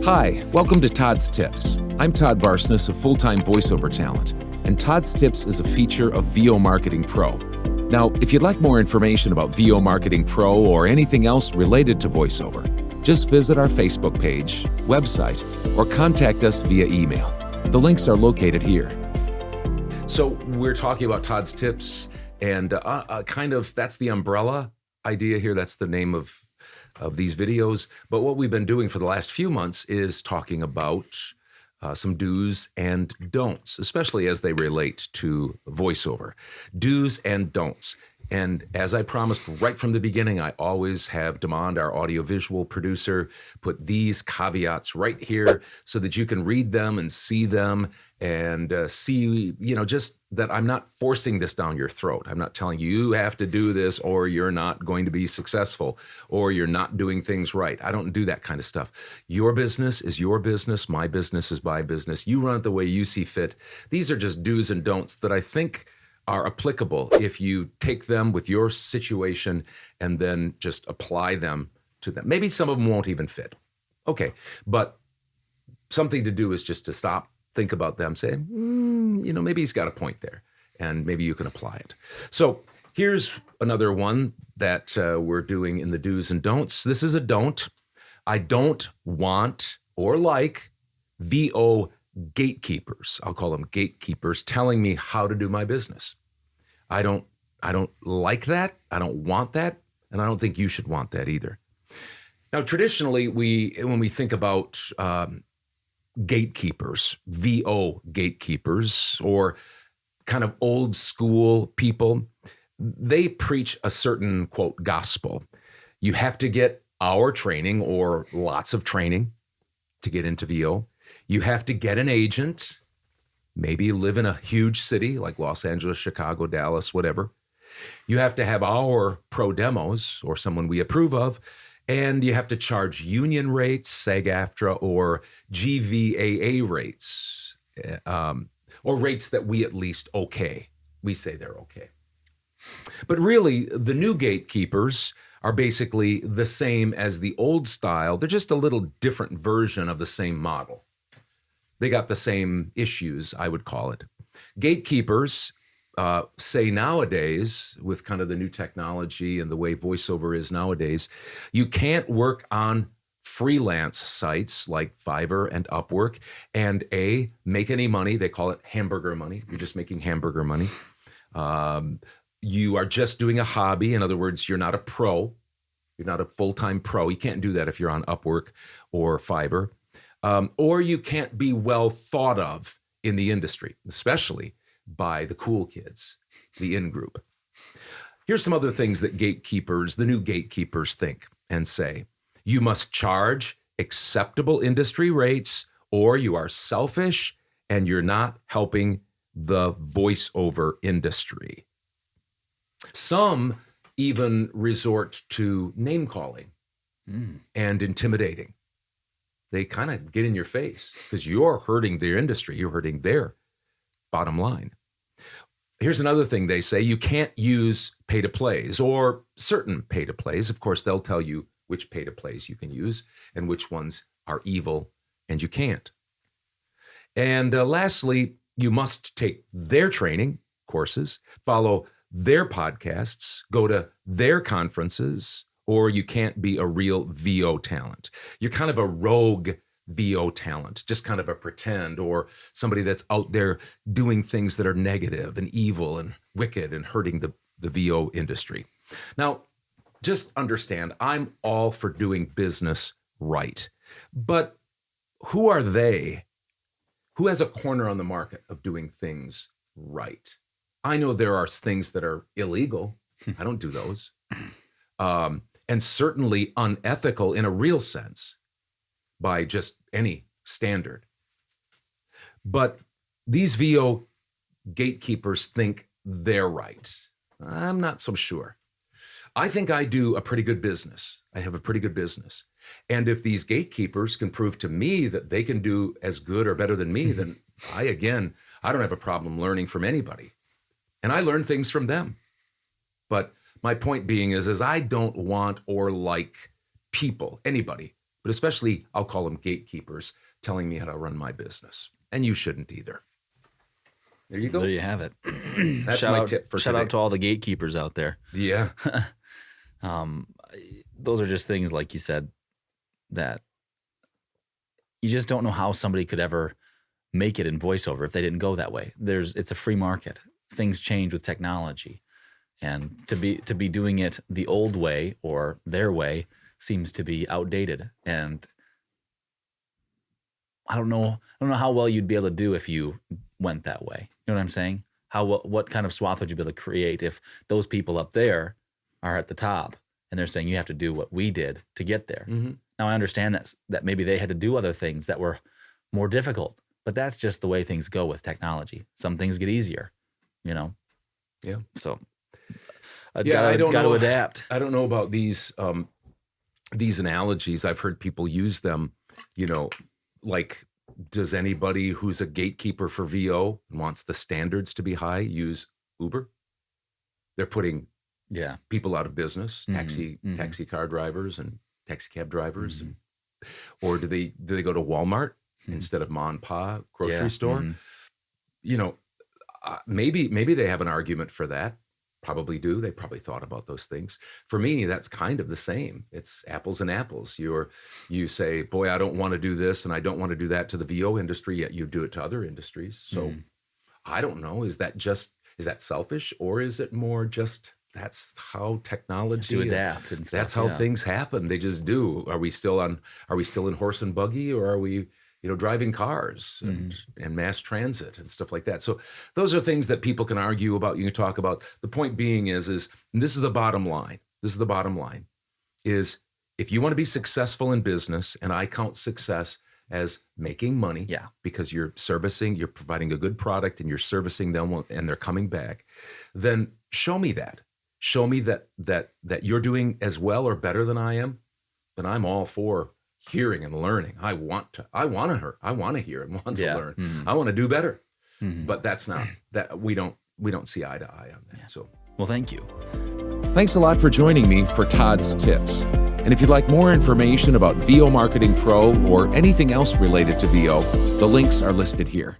Hi, welcome to Todd's Tips. I'm Todd Varsness of Full-Time Voiceover Talent, and Todd's Tips is a feature of VO Marketing Pro. Now, if you'd like more information about VO Marketing Pro or anything else related to voiceover, just visit our Facebook page, website, or contact us via email. The links are located here. So we're talking about Todd's Tips, and that's the umbrella idea here. That's the name of these videos. But what we've been doing for the last few months is talking about some do's and don'ts, especially as they relate to voiceover. Do's and don'ts. And as I promised right from the beginning, I always have Demond, our audiovisual producer, put these caveats right here so that you can read them and see them and see, just that I'm not forcing this down your throat. I'm not telling you have to do this or you're not going to be successful or you're not doing things right. I don't do that kind of stuff. Your business is your business. My business is my business. You run it the way you see fit. These are just do's and don'ts that I think are applicable if you take them with your situation and then just apply them to them. Maybe some of them won't even fit. Okay, but something to do is just to stop, think about them, say, maybe he's got a point there, and maybe you can apply it. So here's another one that we're doing in the do's and don'ts. This is a don't. I don't want or like VO gatekeepers. I'll call them gatekeepers telling me how to do my business. I don't like that. I don't want that. And I don't think you should want that either. Now, traditionally, when we think about gatekeepers, VO gatekeepers, or kind of old school people, they preach a certain, quote, gospel. You have to get our training or lots of training to get into VO. You have to get an agent, maybe live in a huge city like Los Angeles, Chicago, Dallas, whatever. You have to have our pro demos or someone we approve of, and you have to charge union rates, SAG-AFTRA, or GVAA rates, or rates that we at least okay. We say they're okay. But really, the new gatekeepers are basically the same as the old style. They're just a little different version of the same model. They got the same issues, I would call it. Gatekeepers say nowadays, with kind of the new technology and the way voiceover is nowadays, you can't work on freelance sites like Fiverr and Upwork and make any money. They call it hamburger money. You're just making hamburger money. You are just doing a hobby. In other words, you're not a pro. You're not a full-time pro. You can't do that if you're on Upwork or Fiverr. Or you can't be well thought of in the industry, especially by the cool kids, the in-group. Here's some other things that gatekeepers, the new gatekeepers, think and say. You must charge acceptable industry rates, or you are selfish and you're not helping the voiceover industry. Some even resort to name-calling and intimidating. They kind of get in your face because you're hurting their industry. You're hurting their bottom line. Here's another thing they say. You can't use pay-to-plays or certain pay-to-plays. Of course, they'll tell you which pay-to-plays you can use and which ones are evil and you can't. And lastly, you must take their training courses, follow their podcasts, go to their conferences, or you can't be a real VO talent. You're kind of a rogue VO talent, just kind of a pretend, or somebody that's out there doing things that are negative and evil and wicked and hurting the VO industry. Now, just understand, I'm all for doing business right. But who are they? Who has a corner on the market of doing things right? I know there are things that are illegal. I don't do those. And certainly unethical in a real sense by just any standard. But these VO gatekeepers think they're right. I'm not so sure. I think I do a pretty good business. I have a pretty good business. And if these gatekeepers can prove to me that they can do as good or better than me, then I don't have a problem learning from anybody. And I learn things from them. But my point being is I don't want or like people, anybody, but especially I'll call them gatekeepers telling me how to run my business. And you shouldn't either. There you go. There you have it. That's my tip for today. Shout out to all the gatekeepers out there. Yeah. Those are just things, like you said, that you just don't know how somebody could ever make it in voiceover if they didn't go that way. It's a free market. Things change with technology. And to be doing it the old way or their way seems to be outdated. And I don't know how well you'd be able to do if you went that way. You know what I'm saying? What kind of swath would you be able to create if those people up there are at the top and they're saying you have to do what we did to get there? Mm-hmm. Now I understand that maybe they had to do other things that were more difficult, but that's just the way things go with technology. Some things get easier, you know? Yeah. So I don't got know, to adapt. I don't know about these analogies. I've heard people use them, you know, like, does anybody who's a gatekeeper for VO and wants the standards to be high use Uber? They're putting people out of business, taxi car drivers and taxi cab drivers. And, or do they go to Walmart instead of Ma and Pa grocery store? Mm-hmm. You know, maybe they have an argument for that. Probably do. They probably thought about those things. For me, that's kind of the same. It's apples and apples. You say, boy, I don't want to do this and I don't want to do that to the VO industry, yet you do it to other industries. So I don't know. Is that selfish, or is it more just that's how technology to adapt and stuff, that's how things happen. They just do. Are we still in horse and buggy, or are we driving cars and mass transit and stuff like that? So those are things that people can argue about, you can talk about. The point being is and this is the bottom line. Is if you want to be successful in business, and I count success as making money because you're providing a good product and you're servicing them and they're coming back, then show me that. Show me that you're doing as well or better than I am, then I'm all for hearing and learning. I want to hear and want to learn. I want to do better. But that's not that we don't see eye to eye on that. So, well, thank you. Thanks a lot for joining me for Todd's Tips. And if you'd like more information about VO Marketing Pro or anything else related to VO, the links are listed here.